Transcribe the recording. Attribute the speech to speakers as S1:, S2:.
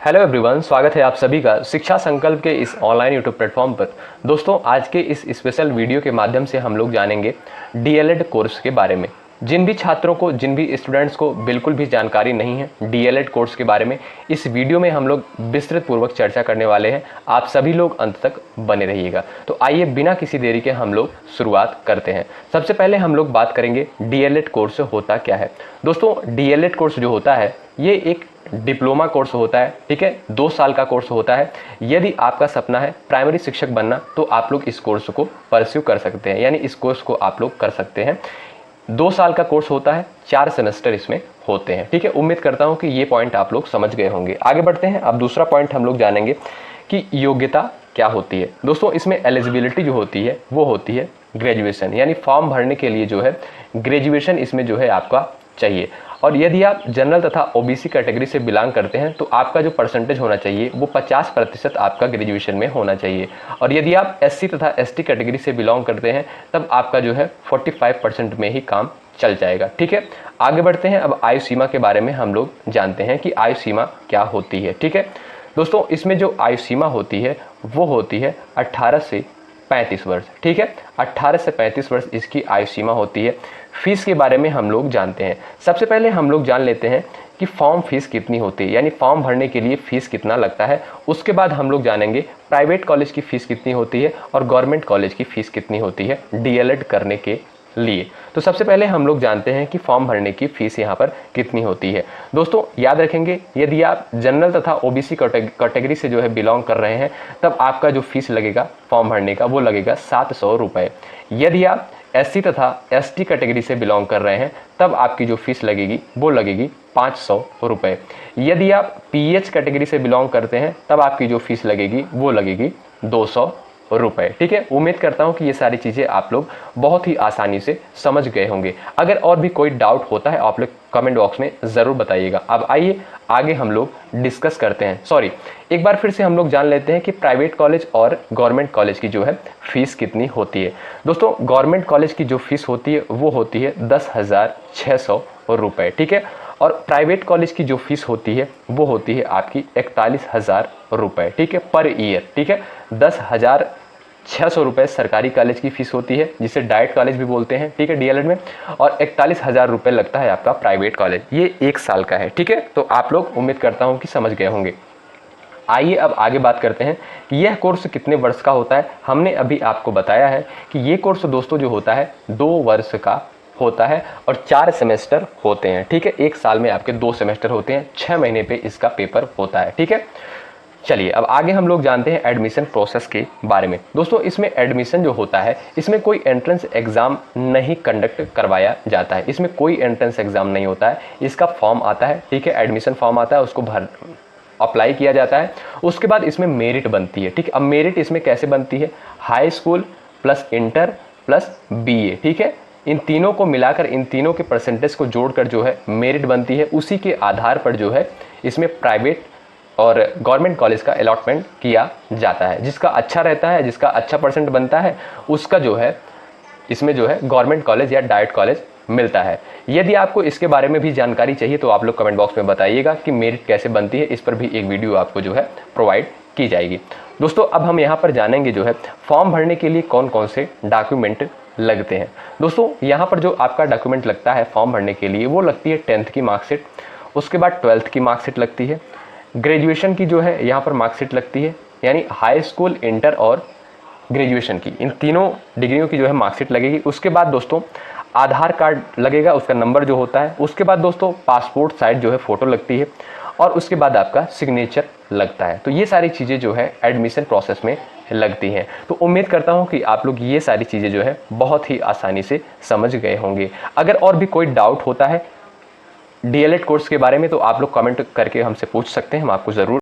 S1: Hello everyone, स्वागत है आप सभी का शिक्षा संकल्प के इस ऑनलाइन यूट्यूब प्लेटफॉर्म पर। दोस्तों, आज के इस स्पेशल वीडियो के माध्यम से हम लोग जानेंगे डीएलएड कोर्स के बारे में। जिन भी छात्रों को, जिन भी स्टूडेंट्स को बिल्कुल भी जानकारी नहीं है डीएलएड कोर्स के बारे में, इस वीडियो में हम लोग विस्तृत पूर्वक चर्चा करने वाले हैं। आप सभी लोग अंत तक बने रहिएगा। तो आइए बिना किसी देरी के हम लोग शुरुआत करते हैं। सबसे पहले हम लोग बात करेंगे डीएलएड कोर्स होता क्या है। दोस्तों, डीएलएड कोर्स जो होता है ये एक डिप्लोमा कोर्स होता है, ठीक है। 2 साल का कोर्स होता है। यदि आपका सपना है प्राइमरी शिक्षक बनना तो आप लोग इस कोर्स को परस्यू कर सकते हैं, यानी इस कोर्स को आप लोग कर सकते हैं। 2 साल का कोर्स होता है, 4 सेमेस्टर इसमें होते हैं, ठीक है। उम्मीद करता हूं कि ये पॉइंट आप लोग समझ गए होंगे। आगे बढ़ते हैं। अब दूसरा पॉइंट हम लोग जानेंगे कि योग्यता क्या होती है। दोस्तों, इसमें एलिजिबिलिटी जो होती है वो होती है ग्रेजुएशन, यानी फॉर्म भरने के लिए जो है ग्रेजुएशन इसमें जो है आपका चाहिए। और यदि आप जनरल तथा ओबीसी कैटेगरी से बिलोंग करते हैं तो आपका जो परसेंटेज होना चाहिए वो 50% आपका ग्रेजुएशन में होना चाहिए। और यदि आप एससी तथा एसटी कैटेगरी से बिलोंग करते हैं तब आपका जो है 45% में ही काम चल जाएगा, ठीक है। आगे बढ़ते हैं। अब आयु सीमा के बारे में हम लोग जानते हैं कि आयु सीमा क्या होती है, ठीक है। दोस्तों, इसमें जो आयु सीमा होती है वो होती है 18 से 35 वर्ष, ठीक है। 18 से 35 वर्ष इसकी आयु सीमा होती है। फीस के बारे में हम लोग जानते हैं। सबसे पहले हम लोग जान लेते हैं कि फॉर्म फीस कितनी होती है, यानी फॉर्म भरने के लिए फीस कितना लगता है। उसके बाद हम लोग जानेंगे प्राइवेट कॉलेज की फीस कितनी होती है और गवर्नमेंट कॉलेज की फीस कितनी होती है डीएलएड करने के लिए। तो सबसे पहले हम लोग जानते हैं कि फॉर्म भरने की फीस यहाँ पर कितनी होती है। दोस्तों, याद रखेंगे यदि आप जनरल तथा ओबीसी कैटेगरी से जो है बिलोंग कर रहे हैं तब आपका जो फीस लगेगा फॉर्म भरने का वो लगेगा 700 रुपये। यदि आप एससी तथा एसटी कैटेगरी से बिलोंग कर रहे हैं तब आपकी जो फीस लगेगी वो लगेगी 500 रुपये। यदि आप पीएच कैटेगरी से बिलोंग करते हैं तब आपकी जो फीस लगेगी वो लगेगी 200 रुपये, ठीक है। उम्मीद करता हूं कि ये सारी चीज़ें आप लोग बहुत ही आसानी से समझ गए होंगे। अगर और भी कोई डाउट होता है आप लोग कमेंट बॉक्स में ज़रूर बताइएगा। अब आइए आगे हम लोग डिस्कस करते हैं। एक बार फिर से हम लोग जान लेते हैं कि प्राइवेट कॉलेज और गवर्नमेंट कॉलेज की जो है फीस कितनी होती है। दोस्तों, गवर्नमेंट कॉलेज की जो फीस होती है वो होती है 10,600 रुपये, ठीक है। और प्राइवेट कॉलेज की जो फीस होती है वो होती है आपकी 41,000 रुपये, ठीक है, पर ईयर, ठीक है। 10,600 रुपये सरकारी कॉलेज की फीस होती है जिसे डाइट कॉलेज भी बोलते हैं, ठीक है, डीएलएड में। और 41,000 रुपये लगता है आपका प्राइवेट कॉलेज। ये 1 साल का है, ठीक है। तो आप लोग उम्मीद करता हूँ कि समझ गए होंगे। आइए अब आगे बात करते हैं कि यह कोर्स कितने वर्ष का होता है। हमने अभी आपको बताया है कि ये कोर्स दोस्तों जो होता है 2 वर्ष का होता है और 4 सेमेस्टर होते हैं, ठीक है। 1 साल में आपके 2 सेमेस्टर होते हैं, 6 महीने पे इसका पेपर होता है, ठीक है। चलिए अब आगे हम लोग जानते हैं एडमिशन प्रोसेस के बारे में। दोस्तों, इसमें एडमिशन जो होता है इसमें कोई एंट्रेंस एग्जाम नहीं कंडक्ट करवाया जाता है। इसमें कोई एंट्रेंस एग्जाम नहीं होता है। इसका फॉर्म आता है, ठीक है, एडमिशन फॉर्म आता है, उसको अप्लाई किया जाता है। उसके बाद इसमें मेरिट बनती है, ठीक है। अब मेरिट इसमें कैसे बनती है, high school plus inter plus BA, ठीक है। इन तीनों को मिलाकर, इन तीनों के परसेंटेज को जोड़कर जो है मेरिट बनती है। उसी के आधार पर जो है इसमें प्राइवेट और गवर्नमेंट कॉलेज का अलॉटमेंट किया जाता है। जिसका अच्छा रहता है, जिसका अच्छा परसेंट बनता है, उसका जो है इसमें जो है गवर्नमेंट कॉलेज या डाइट कॉलेज मिलता है। यदि आपको इसके बारे में भी जानकारी चाहिए तो आप लोग कमेंट बॉक्स में बताइएगा कि मेरिट कैसे बनती है। इस पर भी एक वीडियो आपको जो है प्रोवाइड की जाएगी। दोस्तों, अब हम यहाँ पर जानेंगे जो है फॉर्म भरने के लिए कौन कौन से डॉक्यूमेंट लगते हैं। दोस्तों, यहाँ पर जो आपका डॉक्यूमेंट लगता है फॉर्म भरने के लिए वो लगती है 10th की मार्कशीट, उसके बाद 12th की मार्कशीट लगती है, ग्रेजुएशन की जो है यहाँ पर मार्कशीट लगती है, यानी हाई स्कूल, इंटर और ग्रेजुएशन की, इन तीनों डिग्रियों की जो है मार्कशीट लगेगी। उसके बाद दोस्तों आधार कार्ड लगेगा, उसका नंबर जो होता है। उसके बाद दोस्तों पासपोर्ट साइज जो है फ़ोटो लगती है और उसके बाद आपका सिग्नेचर लगता है। तो ये सारी चीज़ें जो है एडमिशन प्रोसेस में लगती हैं। तो उम्मीद करता हूँ कि आप लोग ये सारी चीज़ें जो है बहुत ही आसानी से समझ गए होंगे। अगर और भी कोई डाउट होता है डीएलएड कोर्स के बारे में तो आप लोग कमेंट करके हमसे पूछ सकते हैं, हम आपको ज़रूर